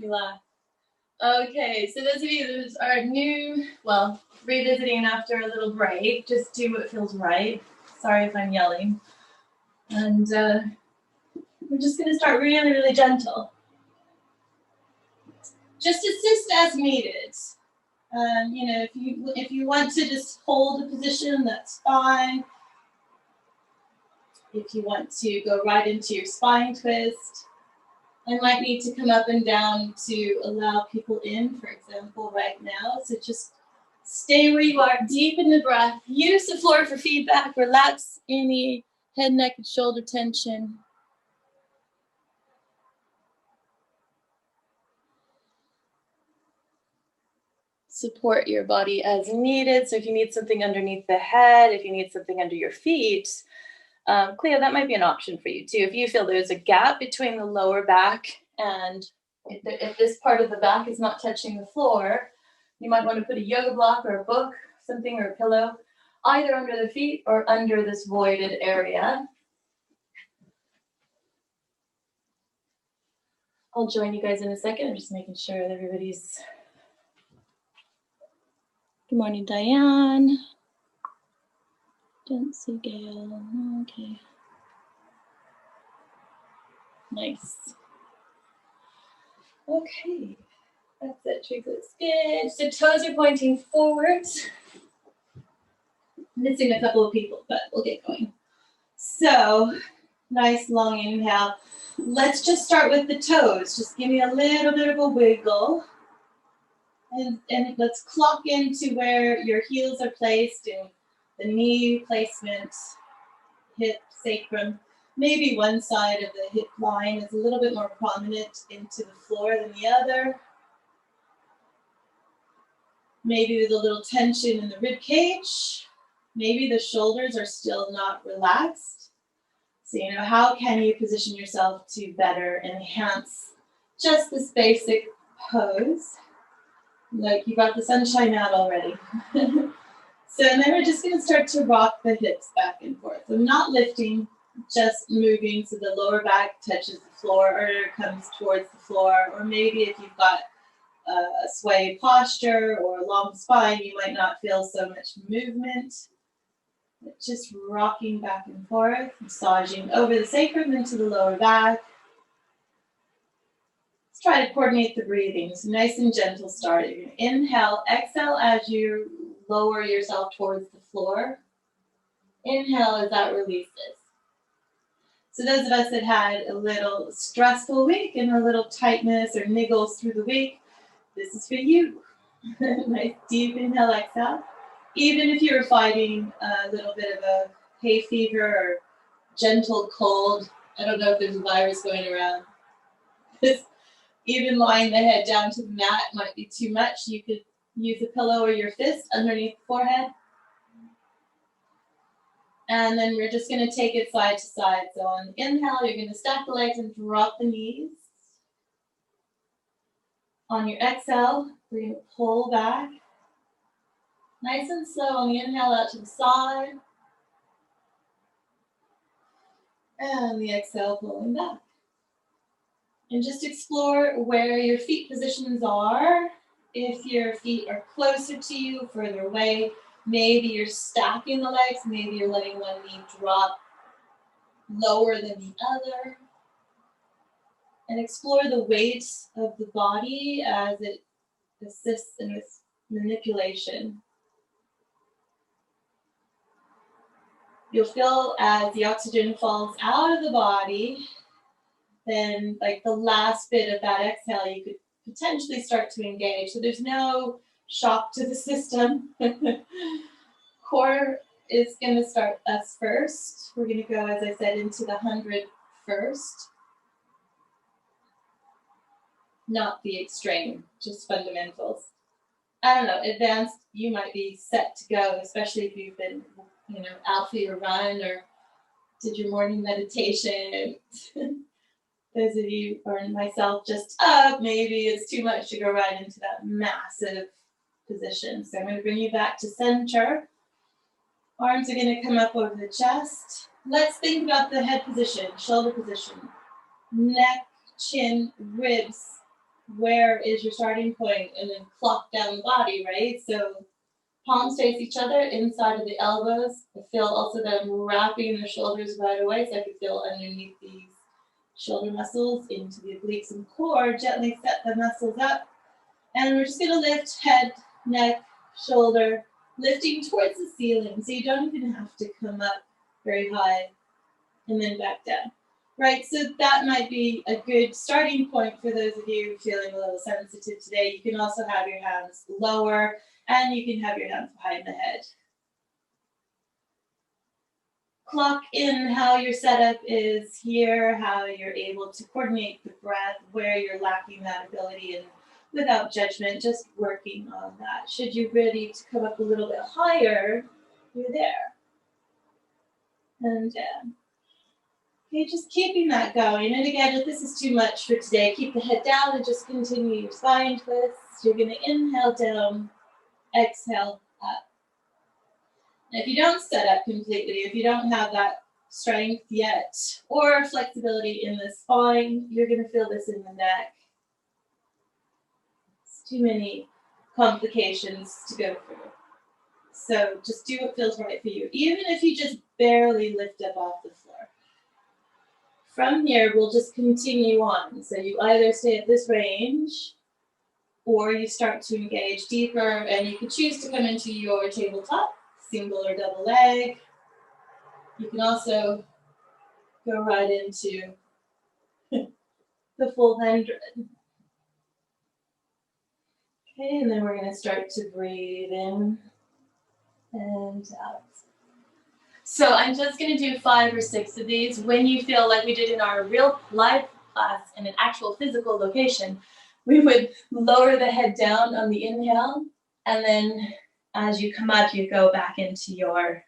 You laugh. Okay, so those of you that are new, well, revisiting after a little break, just do what feels right. Sorry if I'm yelling. And we're just going to start really, really gentle. Just assist as needed. You know, if you want to just hold a position, that's fine. If you want to go right into your spine twist, I might need to come up and down to allow people in, for example, right now. So just stay where you are, deepen the breath, use the floor for feedback, relax any head, neck, and shoulder tension. Support your body as needed. So if you need something underneath the head, if you need something under your feet, Cleo, that might be an option for you too. If you feel there's a gap between the lower back and if this part of the back is not touching the floor, you might want to put a yoga block or a book, something, or a pillow, either under the feet or under this voided area. I'll join you guys in a second. I'm just making sure that everybody's... Good morning, Diane. Don't see Gail. Okay. Nice. Okay. That's it, triglets. Good. So toes are pointing forward. Missing a couple of people, but we'll get going. So, nice long inhale. Let's just start with the toes. Just give me a little bit of a wiggle. And let's clock into where your heels are placed in the knee placement, hip, sacrum. Maybe one side of the hip line is a little bit more prominent into the floor than the other. Maybe with a little tension in the rib cage. Maybe the shoulders are still not relaxed. So, you know, how can you position yourself to better enhance just this basic pose? Like you got the sunshine out already. So and then we're just going to start to rock the hips back and forth. So not lifting, just moving so the lower back touches the floor or comes towards the floor. Or maybe if you've got a sway posture or a long spine, you might not feel so much movement. But just rocking back and forth, massaging over the sacrum into the lower back. Let's try to coordinate the breathing. So nice and gentle start. You're going to inhale, exhale as you lower yourself towards the floor. Inhale as that releases. So those of us that had a little stressful week and a little tightness or niggles through the week, this is for you. Nice deep inhale, exhale. Even if you're fighting a little bit of a hay fever or gentle cold, I don't know if there's a virus going around. Even lying the head down to the mat might be too much. You could use a pillow or your fist underneath the forehead. And then we're just going to take it side to side. So on the inhale, you're going to stack the legs and drop the knees. On your exhale, we're going to pull back. Nice and slow on the inhale out to the side. And the exhale, pulling back. And just explore where your feet positions are. If your feet are closer to you, further away, maybe you're stacking the legs, maybe you're letting one knee drop lower than the other. And explore the weight of the body as it assists in this manipulation. You'll feel as the oxygen falls out of the body, then like the last bit of that exhale, you could potentially start to engage. So there's no shock to the system. Core is going to start us first. We're going to go, as I said, into the 100 first. Not the extreme, just fundamentals. I don't know, advanced, you might be set to go, especially if you've been, you know, out for your run or did your morning meditation. Those of you or myself just up, maybe it's too much to go right into that massive position. So I'm going to bring you back to center. Arms are going to come up over the chest. Let's think about the head position, shoulder position, neck, chin, ribs, where is your starting point, and then clock down the body, right? So palms face each other, inside of the elbows. I feel also that I'm wrapping the shoulders right away, so I can feel underneath these shoulder muscles into the obliques and core. Gently set the muscles up. And we're just going to lift head, neck, shoulder, lifting towards the ceiling. So you don't even have to come up very high and then back down. Right, so that might be a good starting point for those of you feeling a little sensitive today. You can also have your hands lower, and you can have your hands behind the head. Clock in how your setup is here, how you're able to coordinate the breath, where you're lacking that ability, and without judgment, just working on that. Should you be ready to come up a little bit higher, you're there. And okay, just keeping that going. And again, if this is too much for today, keep the head down and just continue your spine twists. You're going to inhale down, exhale up. Now, if you don't set up completely, if you don't have that strength yet or flexibility in the spine, you're going to feel this in the neck. It's too many complications to go through. So just do what feels right for you, even if you just barely lift up off the floor. From here, we'll just continue on. So you either stay at this range or you start to engage deeper, and you can choose to come into your tabletop, single or double leg. You can also go right into the full 100. Okay, and then we're going to start to breathe in and out. So I'm just going to do 5 or 6 of these. When you feel like we did in our real live class in an actual physical location, we would lower the head down on the inhale, and then as you come up, you go back into your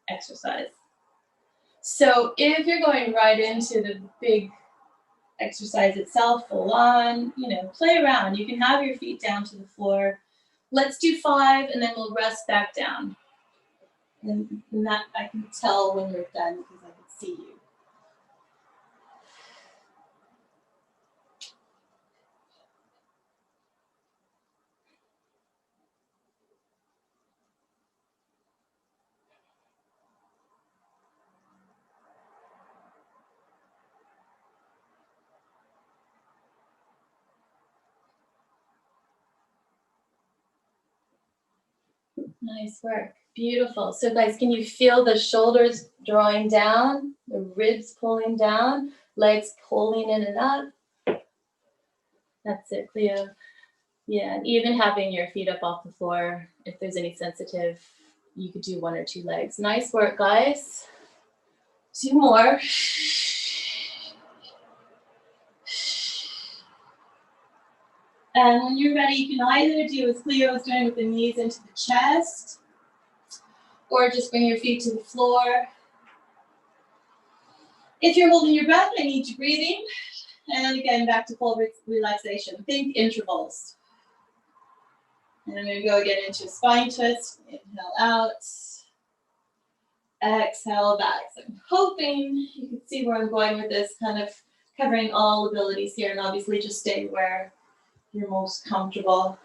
exercise. So if you're going right into the big exercise itself, full on, play around. You can have your feet down to the floor. Let's do 5, and then we'll rest back down. And that I can tell when you're done because I can see you. Nice work. Beautiful. So guys, can you feel the shoulders drawing down, the ribs pulling down, legs pulling in and up? That's it, Cleo. Yeah, and even having your feet up off the floor, if there's any sensitive, you could do 1 or 2 legs. Nice work, guys. 2 more. And when you're ready, you can either do as Cleo is doing with the knees into the chest, or just bring your feet to the floor. If you're holding your breath, I need you breathing. And again, back to full relaxation. Think intervals. And I'm going to go again into a spine twist. Inhale out. Exhale back. So I'm hoping you can see where I'm going with this, kind of covering all abilities here, and obviously just stay where you're most comfortable.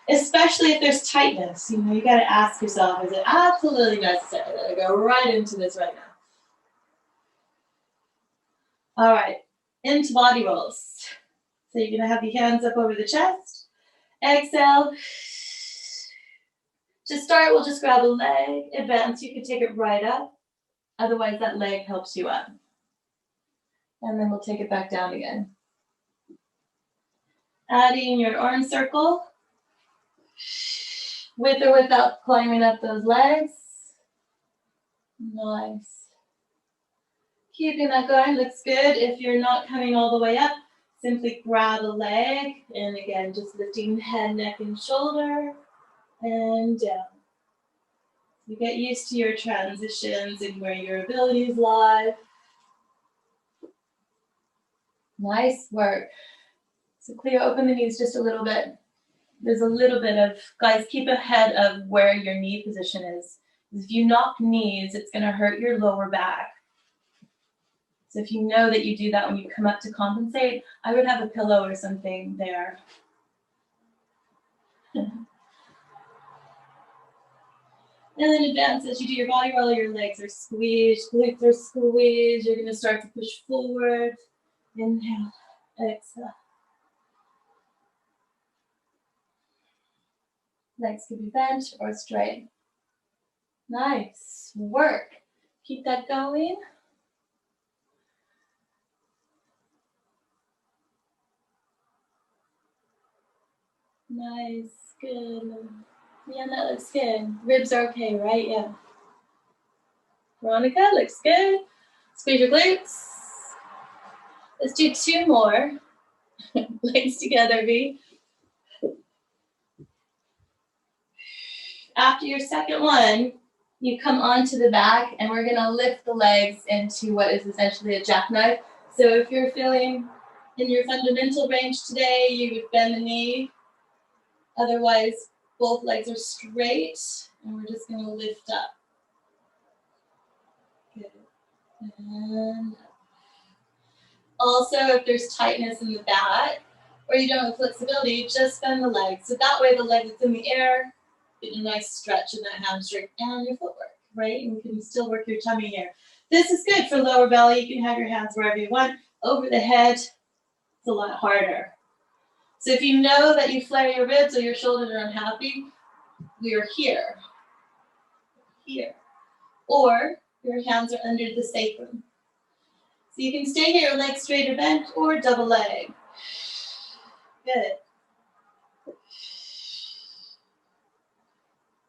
Especially if there's tightness, you got to ask yourself, is it absolutely necessary that I go right into this right now? All right, into body rolls. So you're going to have your hands up over the chest. Exhale. To start, we'll just grab a leg. Advance, you can take it right up. Otherwise, that leg helps you up. And then we'll take it back down again. Adding your arm circle. With or without climbing up those legs. Nice. Keeping that going, looks good. If you're not coming all the way up, simply grab a leg. And again, just lifting head, neck, and shoulder. And down. You get used to your transitions and where your abilities lie. Nice work. So Cleo, open the knees just a little bit. There's a little bit of, guys, keep ahead of where your knee position is. If you knock knees, it's going to hurt your lower back. So if you know that you do that when you come up to compensate, I would have a pillow or something there. And then advance as you do your body roll, your legs are squeezed, glutes are squeezed. You're going to start to push forward. Inhale, exhale. Legs can be bent or straight. Nice work. Keep that going. Nice, good. Yeah, that looks good. Ribs are okay, right? Yeah. Veronica, looks good. Squeeze your glutes. Let's do 2 more. Legs together, V. After your second one, you come onto the back and we're gonna lift the legs into what is essentially a jackknife. So if you're feeling in your fundamental range today, you would bend the knee. Otherwise, both legs are straight and we're just gonna lift up. Good. And also, if there's tightness in the back or you don't have flexibility, just bend the legs. So that way the leg is in the air, get a nice stretch in that hamstring and your footwork, right? And you can still work your tummy here. This is good for lower belly. You can have your hands wherever you want. Over the head, it's a lot harder. So if you know that you flare your ribs or your shoulders are unhappy, we are here. Here. Or your hands are under the sacrum. So you can stay here, legs straight or bent, or double leg. Good.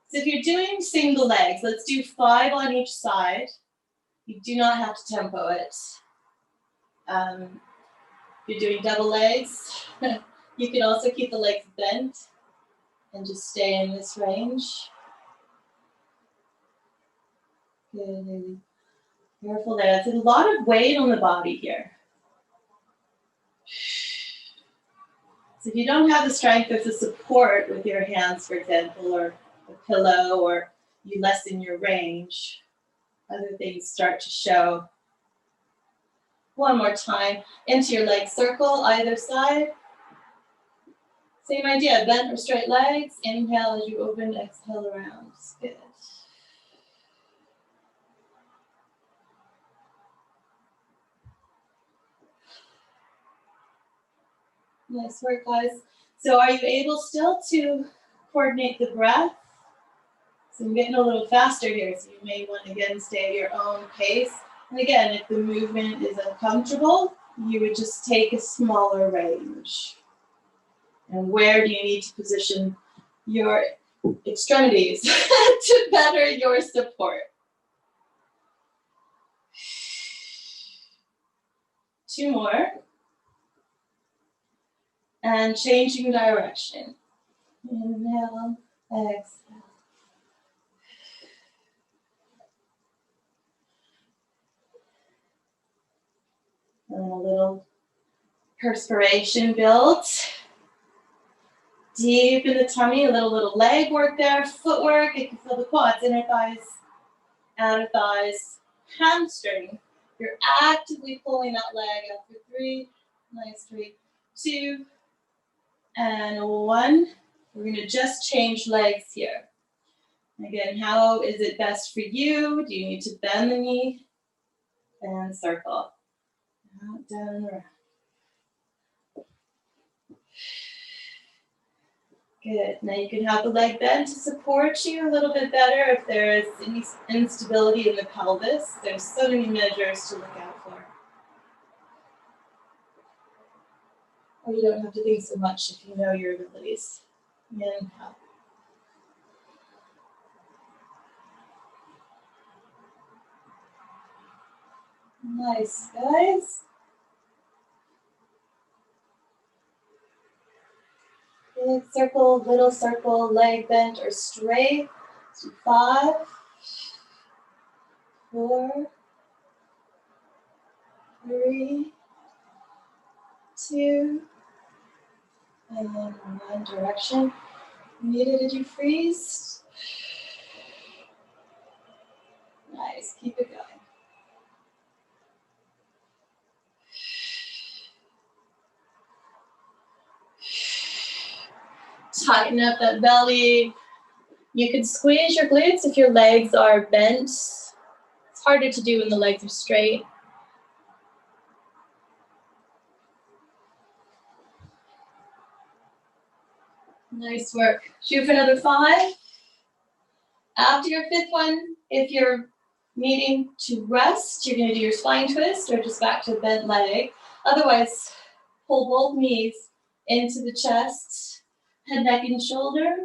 So if you're doing single legs, let's do 5 on each side. You do not have to tempo it. If you're doing double legs, you can also keep the legs bent and just stay in this range. Good. Careful there. That's a lot of weight on the body here. So if you don't have the strength or the support with your hands, for example, or a pillow, or you lessen your range, other things start to show. One more time. Into your leg circle, either side. Same idea, bent or straight legs. Inhale as you open, exhale around. Good. Nice work, guys. So are you able still to coordinate the breath? So I'm getting a little faster here, so you may want to again stay at your own pace. And again, if the movement is uncomfortable, you would just take a smaller range. And where do you need to position your extremities to better your support? 2 more. And changing direction. Inhale, exhale. And a little perspiration builds. Deep in the tummy, a little leg work there, footwork. You can feel the quads, inner thighs, outer thighs, hamstring. You're actively pulling that leg after 3. Nice, 3, 2, and 1. We're going to just change legs here. Again, how is it best for you? Do you need to bend the knee and circle? Out, down, and around. Good. Now you can have the leg bend to support you a little bit better if there is any instability in the pelvis. There's so many measures to look out for. Or you don't have to think so much if you know your abilities. Inhale. Nice, guys. Big circle, little circle, leg bent or straight. So 5, 4, 3, 2, and then 1 direction. Nita, did you freeze? Nice, keep it going. Tighten up that belly. You could squeeze your glutes if your legs are bent. It's harder to do when the legs are straight. Nice work. Shoot for another 5. After your 5th one, if you're needing to rest, you're going to do your spine twist or just back to a bent leg. Otherwise, pull both knees into the chest, head, neck, and shoulder,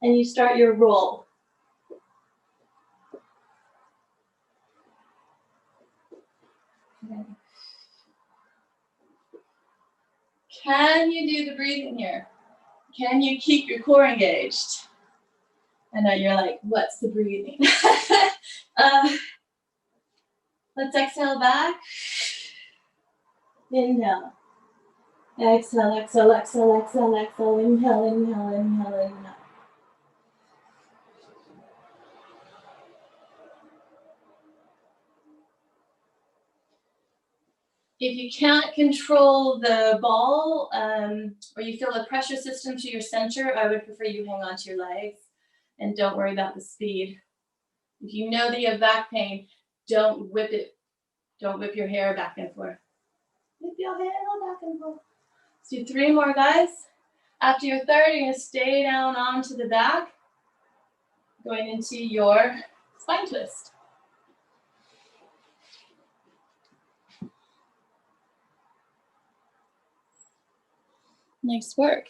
and you start your roll. Okay. Can you do the breathing here? Can you keep your core engaged? I know you're like, what's the breathing? Let's exhale back. Inhale. Exhale, exhale, exhale, exhale, exhale. Inhale, inhale, inhale, inhale. If you can't control the ball or you feel a pressure system to your center, I would prefer you hang on to your legs and don't worry about the speed. If you know that you have back pain, don't whip it. Don't whip your hair back and forth. Whip your hair back and forth. Let's do 3 more, guys. After your 3rd, you're going to stay down onto the back, going into your spine twist. Nice work.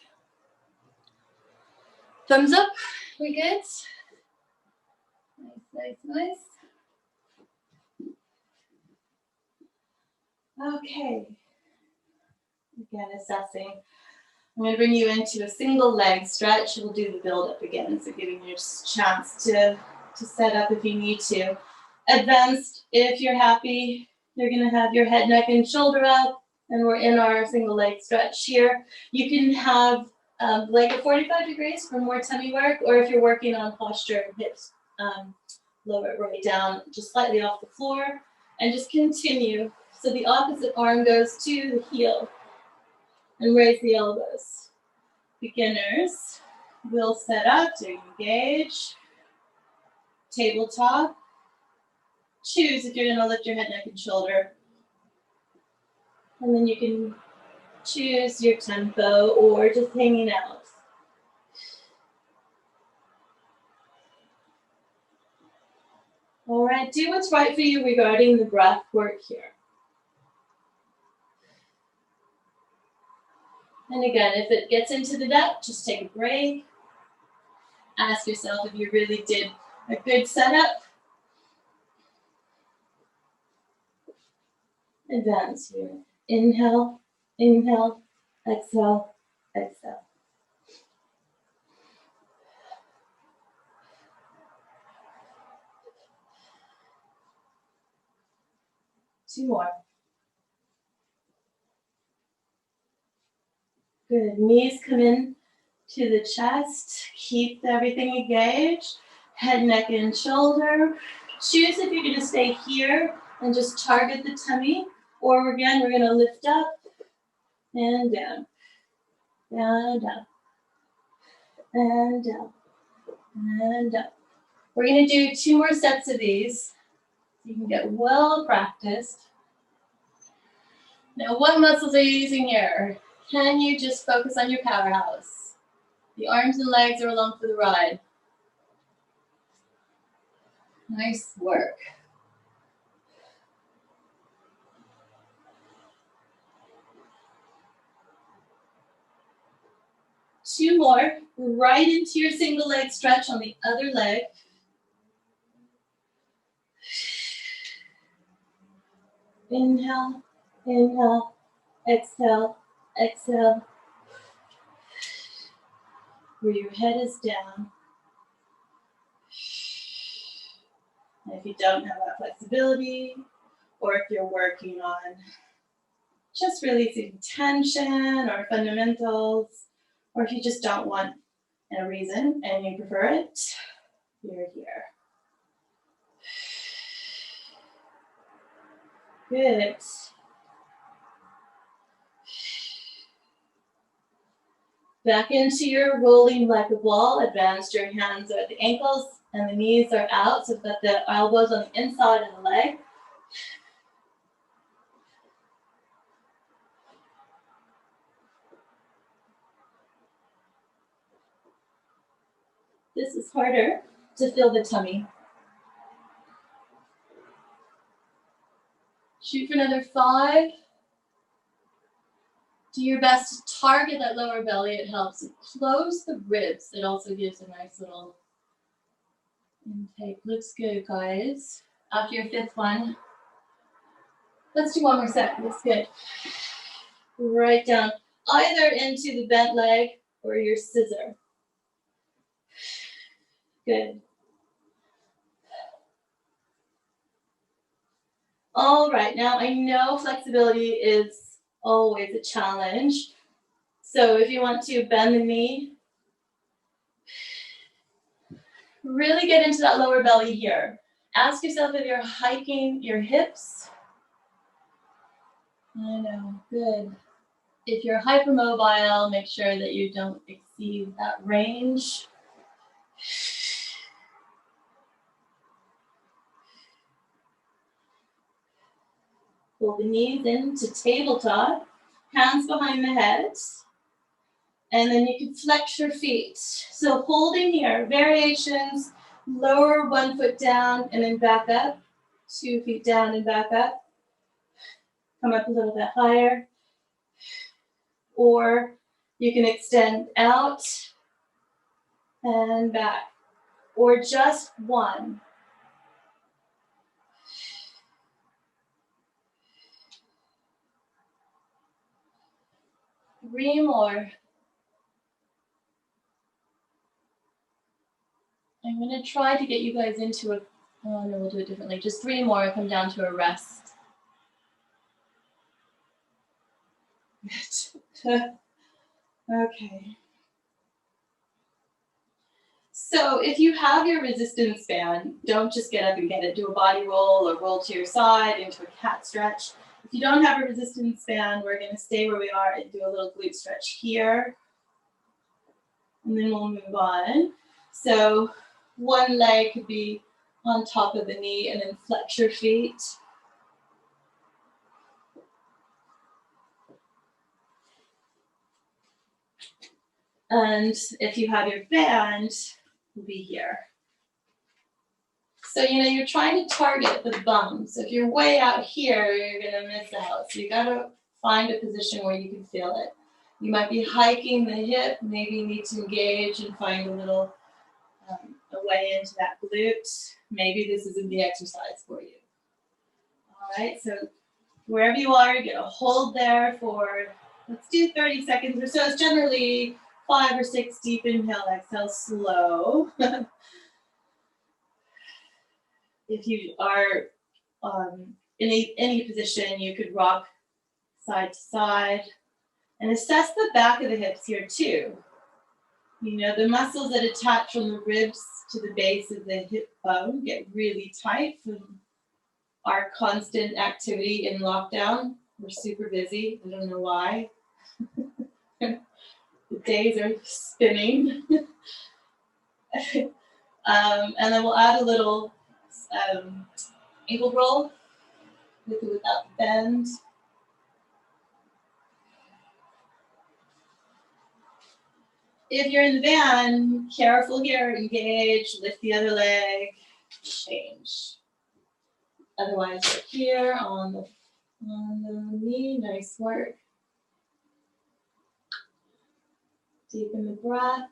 Thumbs up. We good? Nice, nice, nice. Okay. Again, assessing. I'm going to bring you into a single leg stretch. We'll do the build up again, so giving you just a chance to set up if you need to. Advanced, if you're happy, you're going to have your head, neck, and shoulder up, and we're in our single leg stretch here. You can have like a 45 degrees for more tummy work, or if you're working on posture, hips, lower it right down, just slightly off the floor, and just continue. So the opposite arm goes to the heel, and raise the elbows. Beginners will set up to engage. Tabletop. Choose if you're going to lift your head, neck, and shoulder. And then you can choose your tempo or just hanging out. All right, do what's right for you regarding the breath work here. And again, if it gets into the depth, just take a break. Ask yourself if you really did a good setup. Advance here. Inhale, inhale, exhale, exhale. Two more. Good. Knees come in to the chest. Keep everything engaged. Head, neck, and shoulder. Choose if you're going to stay here and just target the tummy, or again, we're going to lift up and down, down, down, and down, and up. We're going to do 2 more sets of these. You can get well practiced. Now, what muscles are you using here? Can you just focus on your powerhouse? The arms and legs are along for the ride. Nice work. Two more, right into your single leg stretch on the other leg. Inhale, inhale, exhale, exhale. Where your head is down. And if you don't have that flexibility, or if you're working on just releasing tension or fundamentals, or if you just don't want a reason and you prefer it, you're here. Good. Back into your rolling like a ball. Advanced, your hands are at the ankles and the knees are out. So that the elbows on the inside of the leg. This is harder to feel the tummy. Shoot for another 5. Do your best to target that lower belly. It helps close the ribs. It also gives a nice little intake. Looks good, guys. After your 5th one, let's do one more set. Looks good. Right down, either into the bent leg or your scissor. Good. All right, now I know flexibility is always a challenge. So if you want to bend the knee, really get into that lower belly here. Ask yourself if you're hiking your hips. I know, good. If you're hypermobile, make sure that you don't exceed that range. Pull the knees into tabletop, hands behind the head, and then you can flex your feet. So holding here, variations, lower 1 foot down and then back up, 2 feet down and back up. Come up a little bit higher. Or you can extend out and back, or just one. Three more. I'm going to try to get you guys into a, oh no, we'll do it differently. Just 3 more, come down to a rest. Okay. So if you have your resistance band, don't just get up and get it. Do a body roll or roll to your side into a cat stretch. If you don't have a resistance band, we're going to stay where we are and do a little glute stretch here. And then we'll move on. So one leg could be on top of the knee and then flex your feet. And if you have your band, it'll be here. So, you're trying to target the bum. So if you're way out here, you're going to miss out. So you got to find a position where you can feel it. You might be hiking the hip. Maybe you need to engage and find a little a way into that glute. Maybe this isn't the exercise for you. All right, so wherever you are, you're going to hold there for, let's do 30 seconds or so. It's generally 5 or 6 deep inhale, exhale, slow. If you are in any position, you could rock side to side and assess the back of the hips here too. The muscles that attach from the ribs to the base of the hip bone get really tight from our constant activity in lockdown. We're super busy. I don't know why. The days are spinning. And then we'll add a little ankle roll with or without the bend. If you're in the band, careful here, engage, lift the other leg, change. Otherwise, we're here on the knee, nice work. Deepen the breath.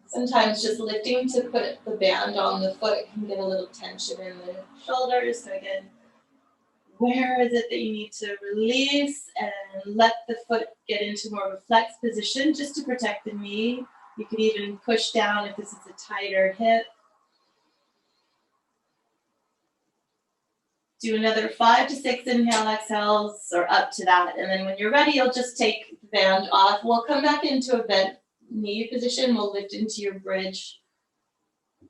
Sometimes just lifting to put the band on the foot can get a little tension in the shoulders. So again, where is it that you need to release and let the foot get into more of a flex position just to protect the knee. You could even push down if this is a tighter hip. Do another 5 to 6 inhale, exhales, or up to that. And then when you're ready, you'll just take the band off. We'll come back into a bent knee position. We'll lift into your bridge.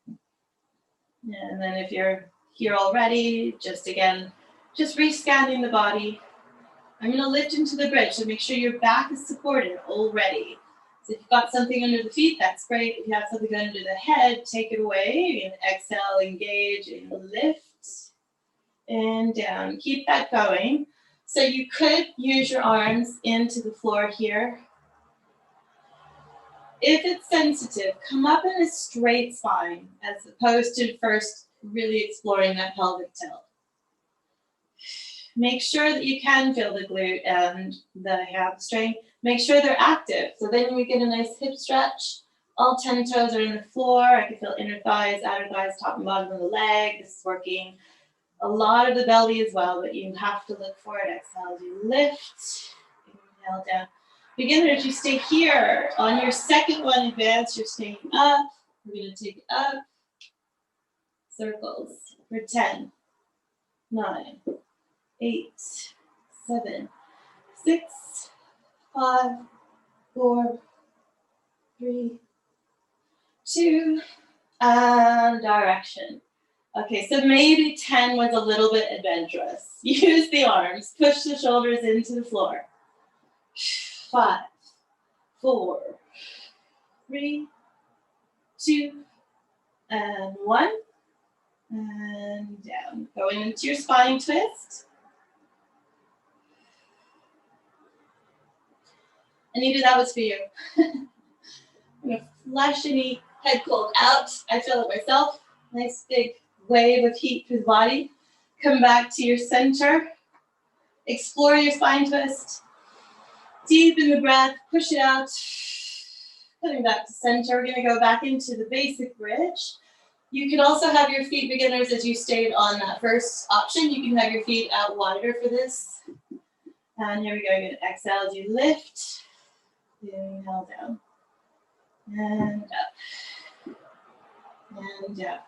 And then if you're here already, just rescanning the body. I'm going to lift into the bridge, so make sure your back is supported already. So if you've got something under the feet, that's great. If you have something under the head, take it away. And exhale, engage, and lift. And down. Keep that going. So you could use your arms into the floor here. If it's sensitive, come up in a straight spine as opposed to first really exploring that pelvic tilt. Make sure that you can feel the glute and the hamstring. Make sure they're active. So then we get a nice hip stretch. All 10 toes are on the floor. I can feel inner thighs, outer thighs, top and bottom of the leg. This is working a lot of the belly as well, but you have to look for it. Exhale as you lift. Inhale down. Beginners, you stay here. On your second one, advance, you're staying up. We're going to take it up. Circles for 10, 9, 8, 7, 6, 5, 4, 3, 2, and direction. Okay, so maybe 10 was a little bit adventurous. Use the arms, push the shoulders into the floor. 5, 4, 3, 2, and 1. And down. Going into your spine twist. Anita, that was for you. I'm going to flush any head cold out. I feel it myself. Nice big wave of heat through the body. Come back to your center. Explore your spine twist. Deepen the breath. Push it out. Coming back to center. We're going to go back into the basic bridge. You can also have your feet, beginners, as you stayed on that first option. You can have your feet out wider for this. And here we go. You're going to exhale as you lift. Inhale down. And up. And down.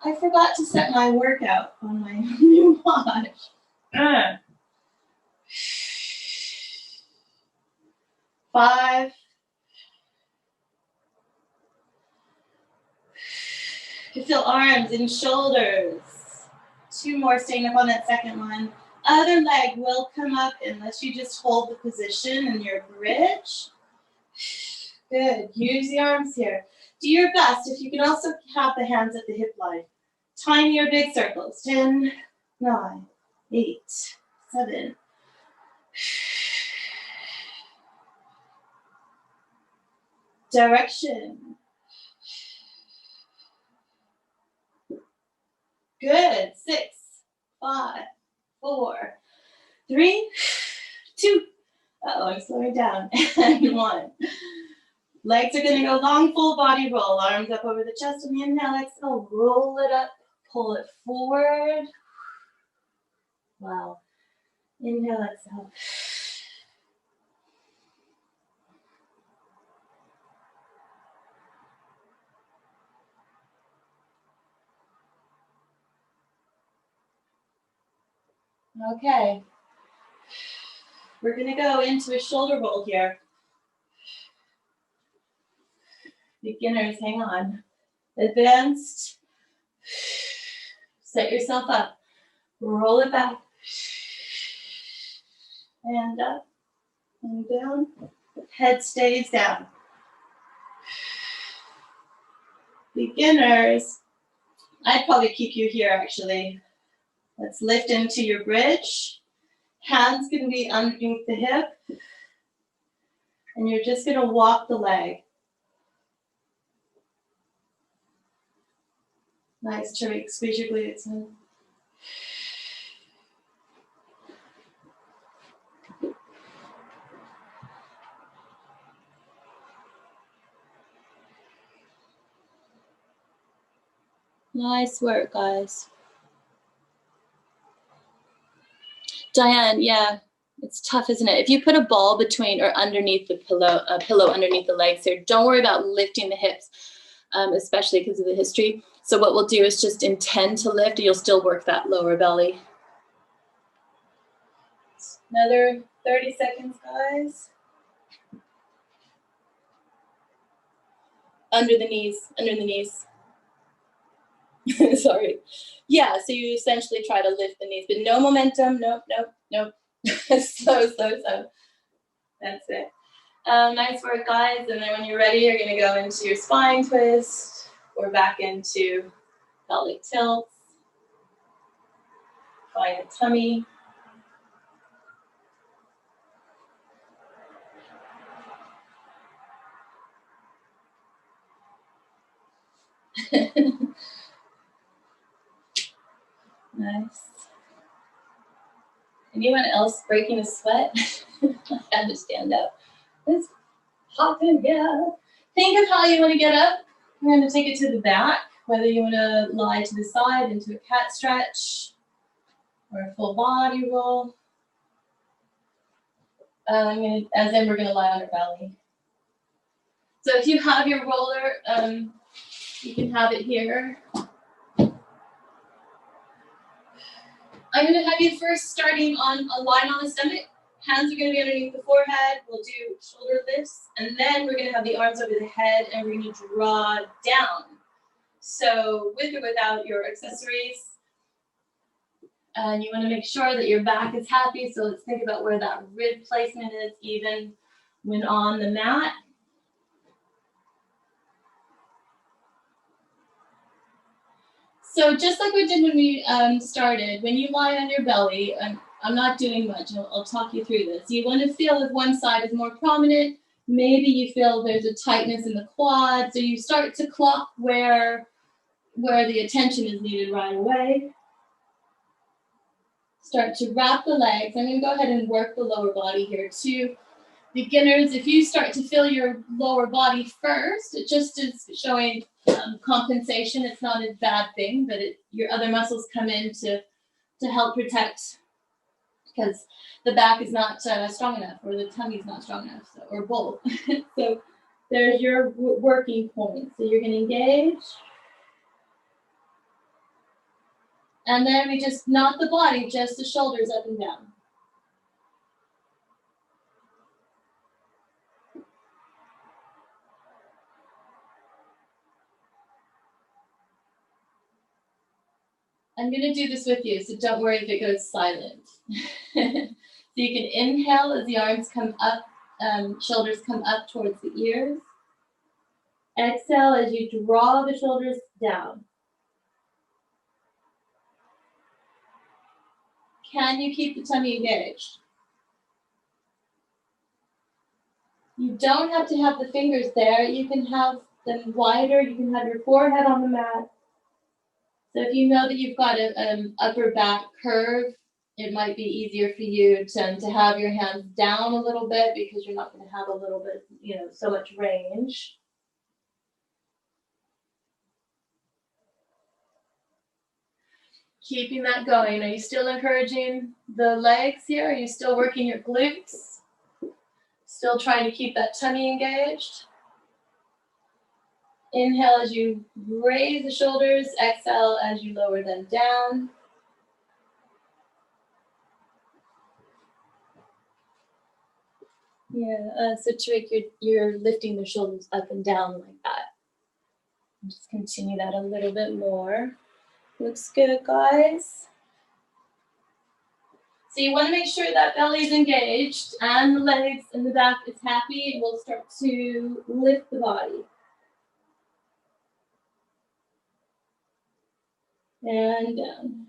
I forgot to set my workout on my new watch. 5. You feel arms and shoulders. 2 more, staying up on that second one. Other leg will come up unless you just hold the position in your bridge. Good. Use the arms here. Do your best. If you can also have the hands at the hip line. Tiny or big circles. 10, 9, 8, 7. Direction. Good. 6, 5, 4, 3, 2. I'm slowing down. And 1. Legs are going to go long, full body roll. Arms up over the chest. And inhale, exhale. Roll it up. Pull it forward. Wow. Inhale, exhale. Okay. We're going to go into a shoulder roll here. Beginners, hang on. Advanced. Set yourself up. Roll it back. And up. And down. Head stays down. Beginners, I'd probably keep you here actually. Let's lift into your bridge. Hands can be underneath the hip. And you're just going to walk the leg. Nice, Tariq. Squeeze your glutes in. Nice work, guys. Diane, yeah, it's tough, isn't it? If you put a ball between or underneath the pillow, a pillow underneath the legs here, don't worry about lifting the hips, especially because of the history. So what we'll do is just intend to lift. You'll still work that lower belly. Another 30 seconds, guys. Under the knees, under the knees. Sorry. Yeah, so you essentially try to lift the knees, but no momentum. Nope, nope, nope, Slow. That's it. Nice work, guys. And then when you're ready, you're going to go into your spine twist or back into pelvic tilts. Find the tummy. Nice. Anyone else breaking a sweat? I had to stand up. Let's hop in, get up. Think of how you want to get up. We're going to take it to the back, whether you want to lie to the side into a cat stretch or a full body roll. We're going to lie on our belly. So if you have your roller, you can have it here. I'm going to have you first starting on a line on the stomach. Hands are going to be underneath the forehead. We'll do shoulder lifts. And then we're going to have the arms over the head and we're going to draw down. So with or without your accessories. And you want to make sure that your back is happy. So let's think about where that rib placement is even when on the mat. So just like we did when we started, when you lie on your belly, I'm not doing much, I'll talk you through this. You want to feel if one side is more prominent, maybe you feel there's a tightness in the quad, so you start to clock where the attention is needed right away. Start to wrap the legs. I'm going to go ahead and work the lower body here too. Beginners, if you start to feel your lower body first, it just is showing compensation. It's not a bad thing, but your other muscles come in to help protect because the back is not strong enough or the tummy is not strong enough, or both. So there's your working point. So you're going to engage. And then we just not the body, just the shoulders up and down. I'm going to do this with you, so don't worry if it goes silent. So you can inhale as the arms come up, shoulders come up towards the ears. Exhale as you draw the shoulders down. Can you keep the tummy engaged? You don't have to have the fingers there. You can have them wider. You can have your forehead on the mat. So if you know that you've got an upper back curve, it might be easier for you to have your hands down a little bit because you're not going to have a little bit, so much range. Keeping that going. Are you still encouraging the legs here? Are you still working your glutes? Still trying to keep that tummy engaged? Inhale as you raise the shoulders. Exhale as you lower them down. Yeah, so Tariq, you're lifting the shoulders up and down like that. Just continue that a little bit more. Looks good, guys. So you want to make sure that belly is engaged and the legs and the back is happy, and we'll start to lift the body. And down.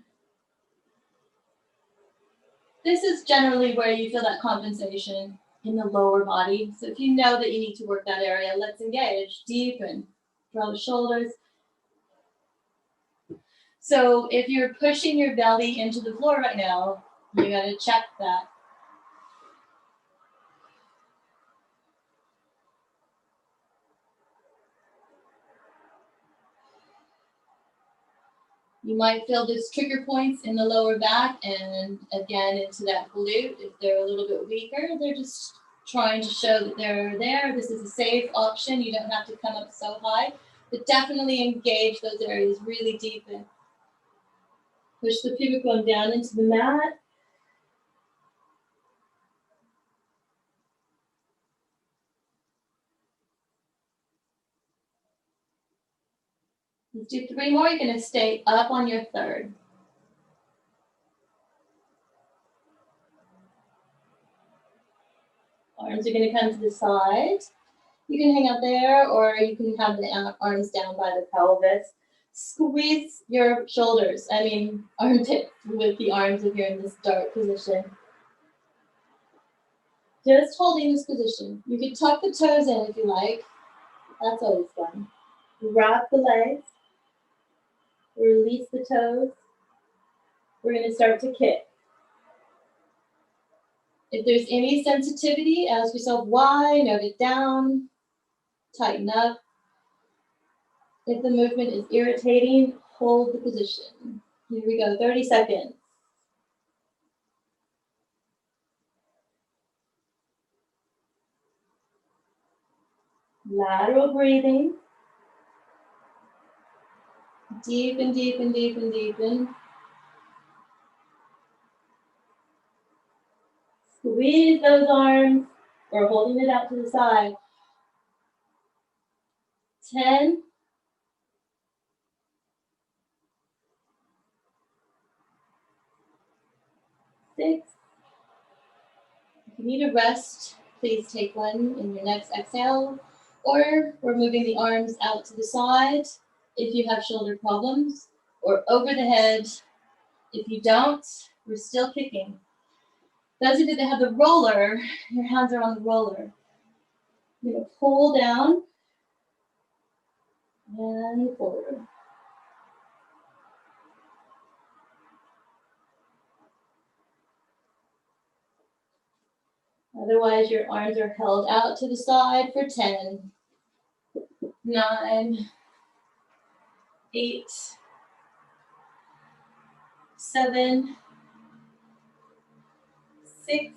This is generally where you feel that compensation in the lower body. So if you know that you need to work that area, let's engage, deepen, draw the shoulders. So if you're pushing your belly into the floor right now, you got to check that. You might feel these trigger points in the lower back and again into that glute. If they're a little bit weaker, they're just trying to show that they're there. This is a safe option. You don't have to come up so high, but definitely engage those areas really deep and push the pubic bone down into the mat. Let's do 3 more. You're going to stay up on your third. Arms are going to come to the side. You can hang out there, or you can have the arms down by the pelvis. Squeeze your shoulders, armpits with the arms if you're in this dart position. Just holding this position. You can tuck the toes in if you like. That's always fun. Wrap the legs. Release the toes. We're going to start to kick. If there's any sensitivity, ask yourself why, note it down, tighten up. If the movement is irritating, hold the position. Here we go, 30 seconds. Lateral breathing. Deepen, deepen, deepen, deepen. Squeeze those arms, or holding it out to the side. 10. 6. If you need a rest, please take one in your next exhale. Or we're moving the arms out to the side if you have shoulder problems, or over the head. If you don't, we're still kicking. Those of you that have the roller, your hands are on the roller. You're going to pull down and forward. Otherwise, your arms are held out to the side for 10, 9, 8, 7, 6,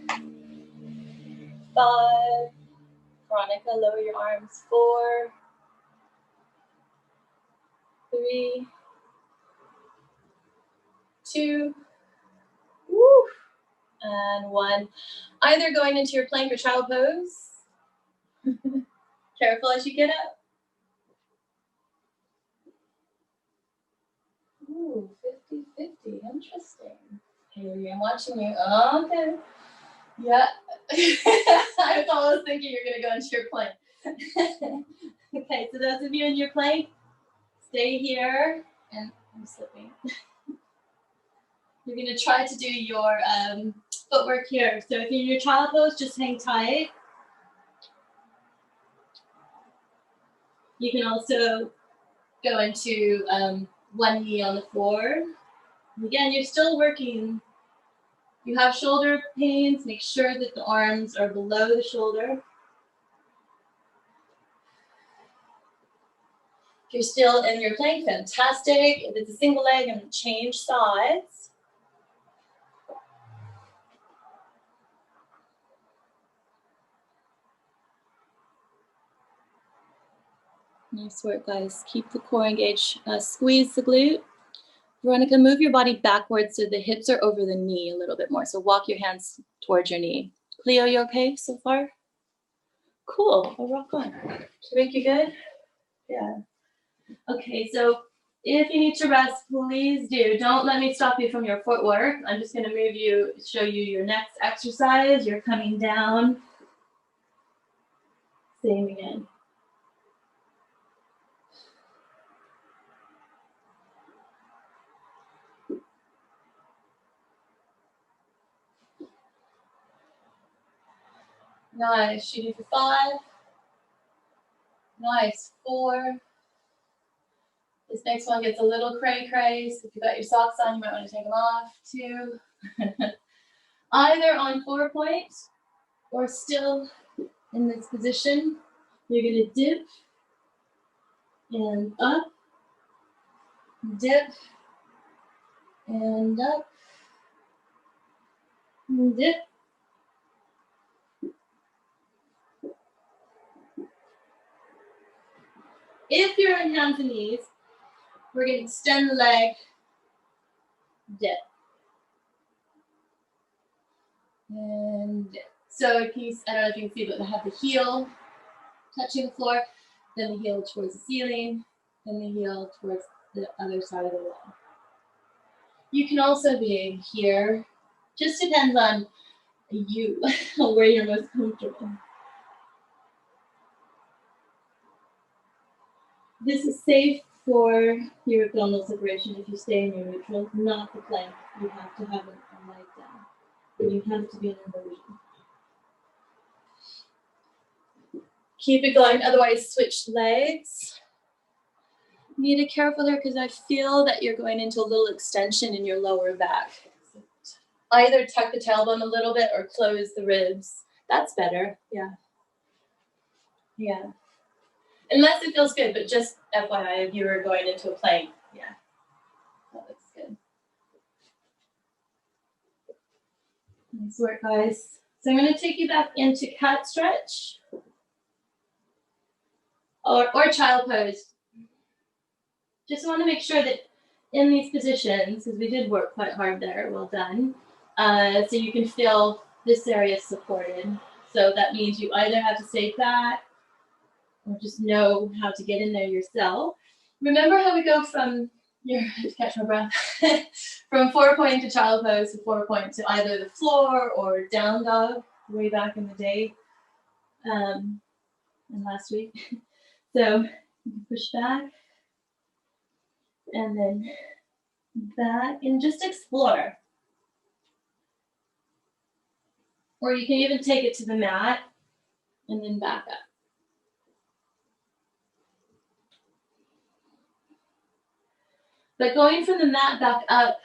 5. Veronica, lower your arms. 4, 3, 2, woo, and 1. Either going into your plank or child pose. Careful as you get up. Ooh, 50-50, interesting. Haley, I'm watching you. Oh, okay. Yeah. I was almost thinking you're going to go into your plank. Okay, so those of you in your plank, stay here. And I'm slipping. You're going to try to do your footwork here. So if you're in your child pose, just hang tight. You can also go into one knee on the floor. Again, you're still working. You have shoulder pains, make sure that the arms are below the shoulder. If you're still in your plank, fantastic. If it's a single leg, I'm going to change sides. Nice work, guys. Keep the core engaged. Squeeze the glute. Veronica, move your body backwards so the hips are over the knee a little bit more. So walk your hands towards your knee. Cleo, you okay so far? Cool. I'll rock on. Tariq, you good? Yeah. Okay, so if you need to rest, please do. Don't let me stop you from your footwork. I'm just going to show you your next exercise. You're coming down. Same again. Nice. Shooting for 5. Nice. 4. This next one gets a little cray-cray, so if you got your socks on, you might want to take them off. 2. Either on 4-point or still in this position, you're going to dip and up, dip and up, and dip. If you're on hands and knees, we're going to extend the leg, dip. And dip. So I don't know if you can see, but I have the heel touching the floor, then the heel towards the ceiling, then the heel towards the other side of the wall. You can also be here. Just depends on you, where you're most comfortable. This is safe for your abdominal separation if you stay in your neutral, not the plank. You have to have a lie down. And you have to be an inversion. Keep it going, otherwise switch legs. Need to be careful there because I feel that you're going into a little extension in your lower back. Either tuck the tailbone a little bit or close the ribs. That's better, yeah. Yeah. Unless it feels good, but just FYI, if you were going into a plank, yeah. That looks good. Nice work, guys. So I'm going to take you back into cat stretch or child pose. Just want to make sure that in these positions, because we did work quite hard there, well done, so you can feel this area supported. So that means you either have to stay back or just know how to get in there yourself. Remember how we go from, catch my breath, from 4-point to child pose to 4-point to either the floor or down dog way back in the day and last week. So push back and then back and just explore. Or you can even take it to the mat and then back up. But going from the mat back up,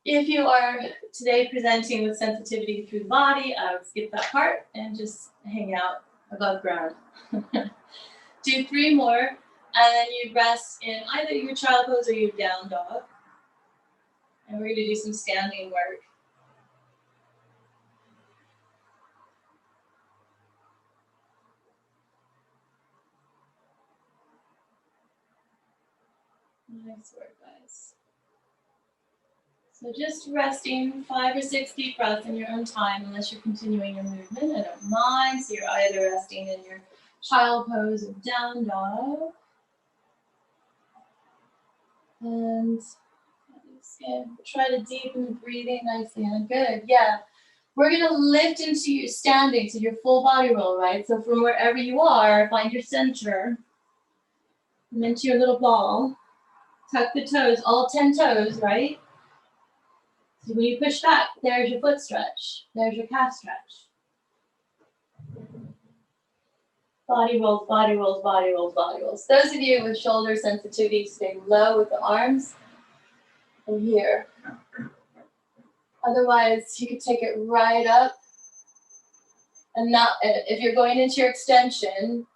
if you are today presenting with sensitivity through the body, I would skip that part and just hang out above ground. Do 3 more, and then you rest in either your child pose or your down dog. And we're going to do some standing work. Nice work, guys. So just resting 5 or 6 deep breaths in your own time, unless you're continuing your movement. I don't mind. So you're either resting in your child pose or down dog. And try to deepen the breathing nicely and good. Yeah. We're going to lift into your standing, so your full body roll, right? So from wherever you are, find your center. And into your little ball. Tuck the toes, all 10 toes, right? So when you push back, there's your foot stretch. There's your calf stretch. Body rolls, body rolls, body rolls, body rolls. Those of you with shoulder sensitivity, stay low with the arms. And here. Otherwise, you could take it right up. And not, if you're going into your extension,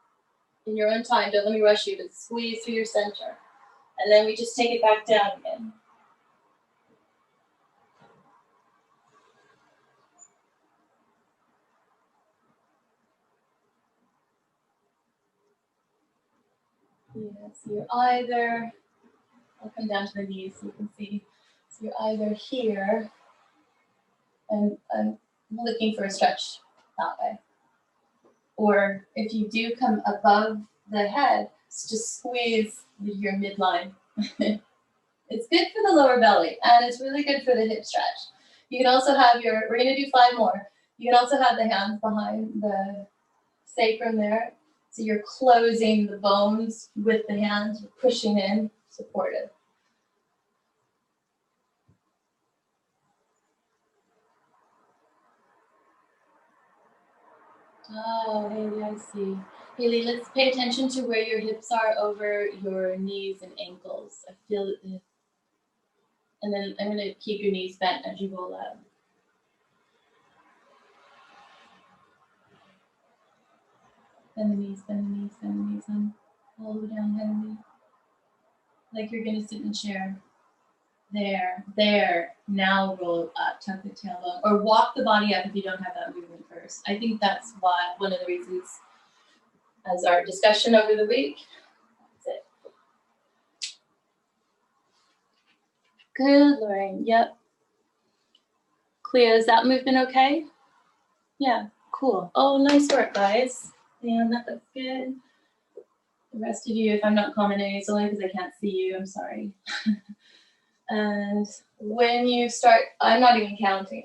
in your own time, don't let me rush you, but squeeze through your center. And then we just take it back down again. Yeah, so you're either, I'll come down to the knees so you can see. So you're either here, and I'm looking for a stretch that way. Or if you do come above the head, just squeeze your midline. It's good for the lower belly, and it's really good for the hip stretch. You can also have your, we're going to do 5 more. You can also have the hands behind the sacrum there. So you're closing the bones with the hands, you're pushing in, supported. Oh, Haley, I see. Haley, let's pay attention to where your hips are over your knees and ankles. I feel it. And then I'm going to keep your knees bent as you roll out. Bend the knees, bend the knees, bend the knees, and all the way down, bend the knee. Like you're going to sit in a chair. There. Now roll up, tuck the tailbone, or walk the body up if you don't have that movement first. I think that's why one of the reasons, as our discussion over the week. That's it. Good, Lorraine. Yep. Clea, is that movement okay? Yeah, cool. Oh, nice work, guys. And that looks good. The rest of you, if I'm not commenting, it's only because I can't see you. I'm sorry. And when you start, I'm not even counting.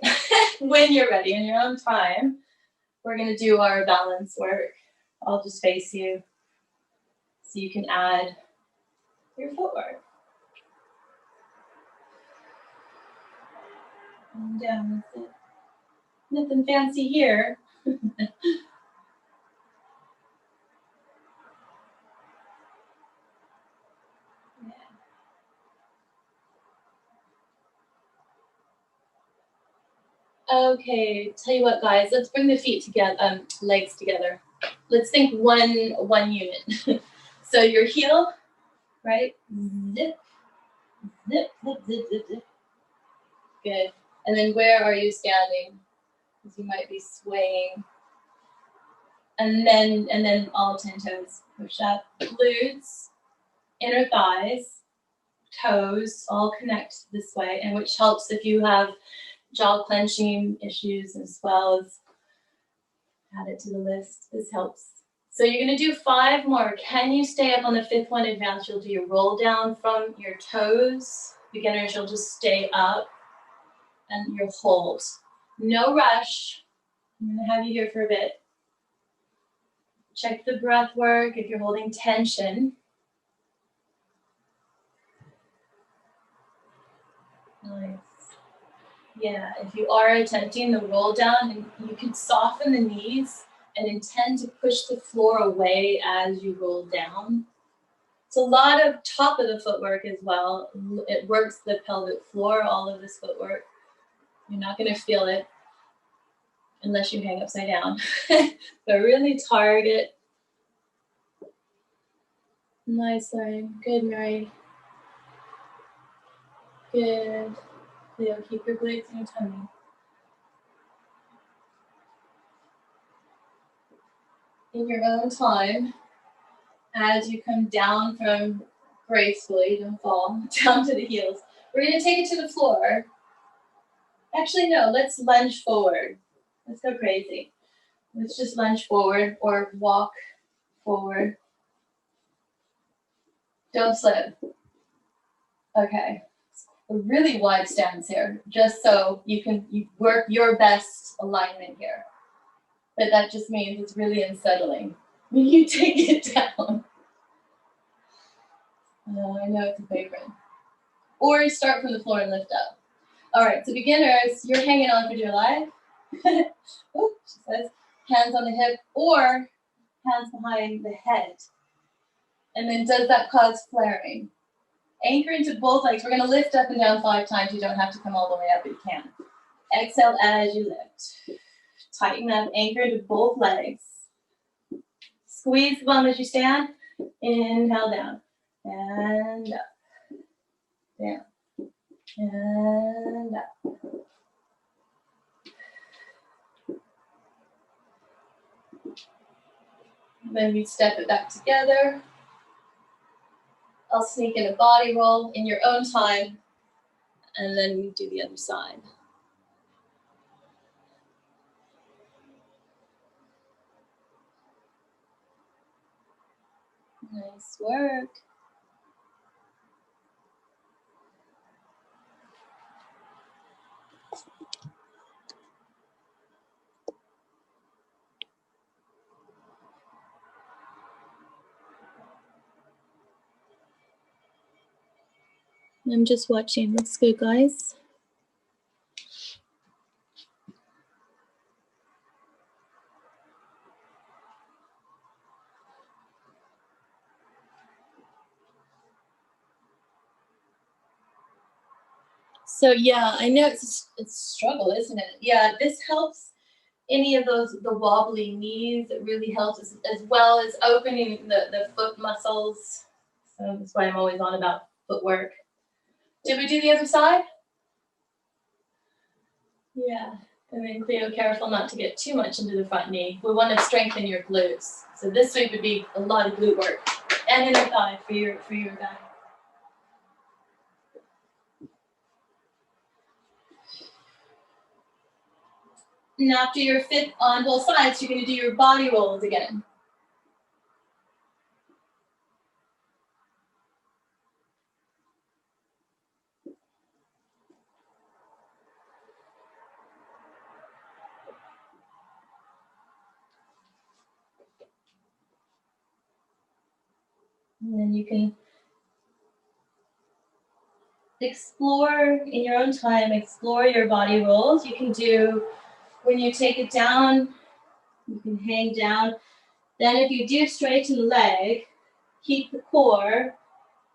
When you're ready in your own time, we're going to do our balance work. I'll just face you so you can add your footwork. And down, that's it. Nothing fancy here. Okay, tell you what, guys, let's bring the feet together, legs together. Let's think one unit. So your heel, right? Zip, zip, zip, zip, zip, zip. Good. And then where are you standing? Because you might be swaying. And then all 10 toes. Push up, glutes, inner thighs, toes all connect this way, and which helps if you have jaw clenching issues as well. As add it to the list. This helps. So you're going to do 5 more. Can you stay up on the 5th one? Advanced, you'll do your roll down from your toes. Beginners, you'll just stay up and you'll hold. No rush. I'm going to have you here for a bit. Check the breath work if you're holding tension. Nice. Yeah, if you are attempting the roll down, you can soften the knees and intend to push the floor away as you roll down. It's a lot of top of the footwork as well. It works the pelvic floor, all of this footwork. You're not going to feel it unless you hang upside down. But really target. Nice, Lauren. Good, Mary. Good. Leo, keep your glutes in your tummy. In your own time, as you come down from gracefully, don't fall, down to the heels. We're going to take it to the floor. Actually, no, let's lunge forward. Let's go crazy. Let's just lunge forward or walk forward. Don't slip. Okay. A really wide stance here, just so you work your best alignment here. But that just means it's really unsettling when you take it down. I know it's a favorite. Or you start from the floor and lift up. All right, so beginners, you're hanging on for dear life. Oh, she says, hands on the hip or hands behind the head. And then does that cause flaring? Anchor into both legs. We're going to lift up and down 5 times. You don't have to come all the way up, but you can. Exhale as you lift. Tighten up, anchor into both legs. Squeeze the bum as you stand. Inhale down. And up. Down. And up. Then we step it back together. I'll sneak in a body roll in your own time, and then we do the other side. Nice work. I'm just watching. Looks good, guys. So yeah, I know it's a struggle, isn't it? Yeah, this helps any of those, the wobbly knees. It really helps as well as opening the foot muscles. So that's why I'm always on about footwork. Did we do the other side? Yeah. And then Cleo, careful not to get too much into the front knee. We want to strengthen your glutes. So this week would be a lot of glute work and inner thigh for your guy. And after you're fit on both sides, you're going to do your body rolls again. And then you can explore in your own time, explore your body rolls. You can do, when you take it down, you can hang down. Then if you do straighten the leg, keep the core,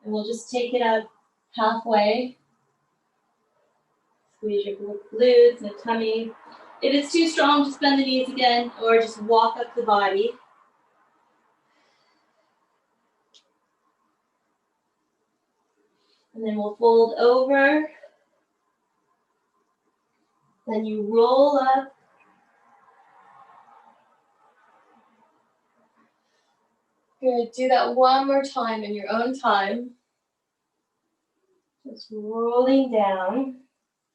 and we'll just take it up halfway. Squeeze your glutes and tummy. If it's too strong, just bend the knees again, or just walk up the body. And then we'll fold over. Then you roll up. Good. Do that one more time in your own time. Just rolling down.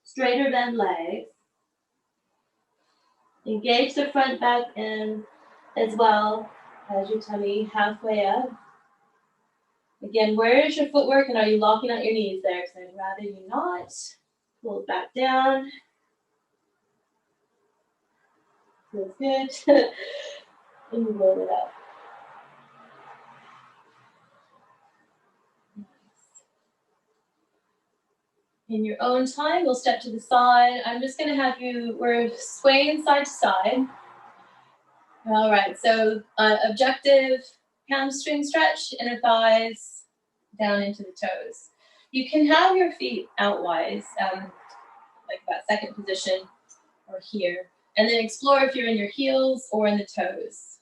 Straighter than legs. Engage the front back end as well as your tummy halfway up. Again, where is your footwork, and are you locking out your knees there? Because I'd rather you not. Pull it back down. Feels good. And roll it up. In your own time, we'll step to the side. I'm just going to have you, we're swaying side to side. All right, so objective hamstring stretch, inner thighs, down into the toes. You can have your feet outwise, like that second position or here. And then explore if you're in your heels or in the toes.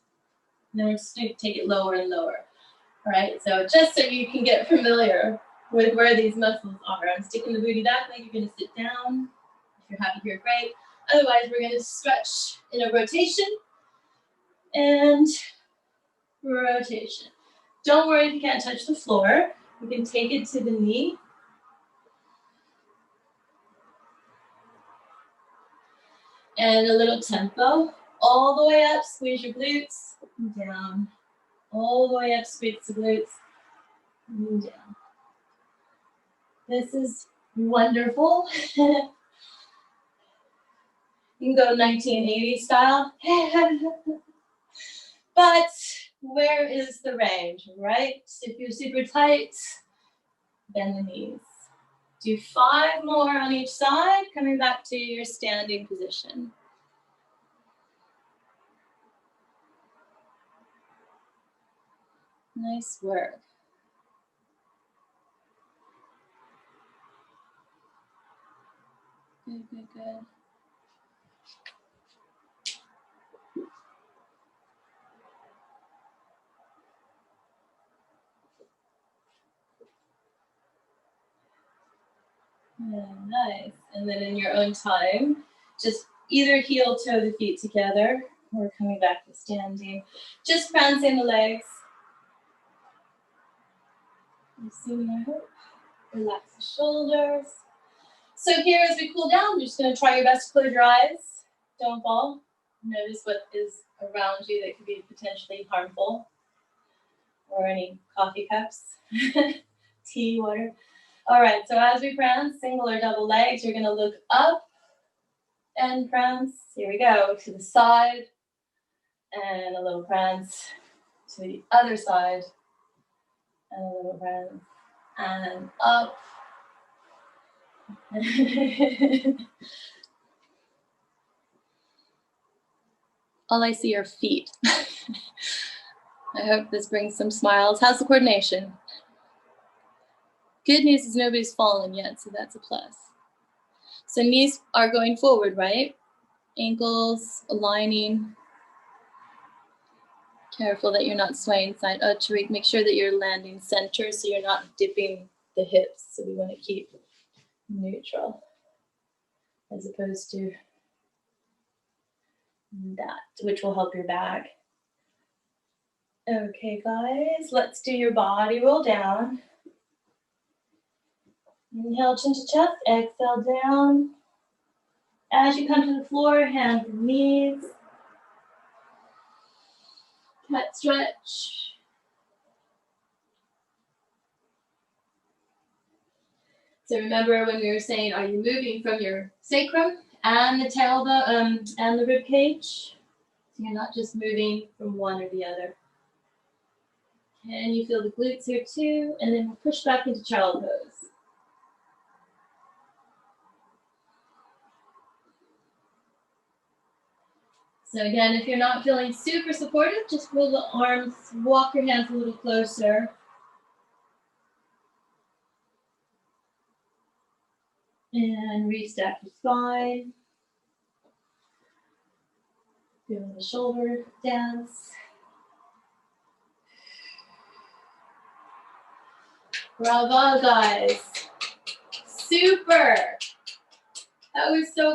And then we're just going to take it lower and lower. All right, so just so you can get familiar with where these muscles are. I'm sticking the booty back, like you're going to sit down. If you're happy here, great. Otherwise, we're going to stretch in a rotation and rotation. Don't worry if you can't touch the floor. You can take it to the knee. And a little tempo. All the way up, squeeze your glutes, and down. All the way up, squeeze the glutes, and down. This is wonderful. You can go 1980 style. But where is the range, right? If you're super tight, bend the knees. Do 5 more on each side, coming back to your standing position. Nice work. Good, good, good. Yeah, nice. And then in your own time, just either heel toe the feet together or coming back to standing. Just prancing the legs. Relax the shoulders. So here as we cool down, you're just going to try your best to close your eyes. Don't fall. Notice what is around you that could be potentially harmful. Or any coffee cups, tea, water. All right, so as we prance, single or double legs, you're going to look up and prance. Here we go, to the side. And a little prance to the other side. And a little prance. And up. All I see are feet. I hope this brings some smiles. How's the coordination? Good news is nobody's fallen yet, so that's a plus. So knees are going forward, right? Ankles aligning. Careful that you're not swaying side. Tariq, make sure that you're landing center so you're not dipping the hips. So we want to keep neutral as opposed to that, which will help your back. Okay, guys, let's do your body roll down. Inhale, chin to chest, exhale down. As you come to the floor, hands and knees. Cat stretch. So remember when we were saying, are you moving from your sacrum and the tailbone and the rib cage? So you're not just moving from one or the other. And you feel the glutes here too, and then we'll push back into child pose. So again, if you're not feeling super supportive, just roll the arms, walk your hands a little closer. And restack your spine. Doing the shoulder dance. Bravo, guys. Super. That was so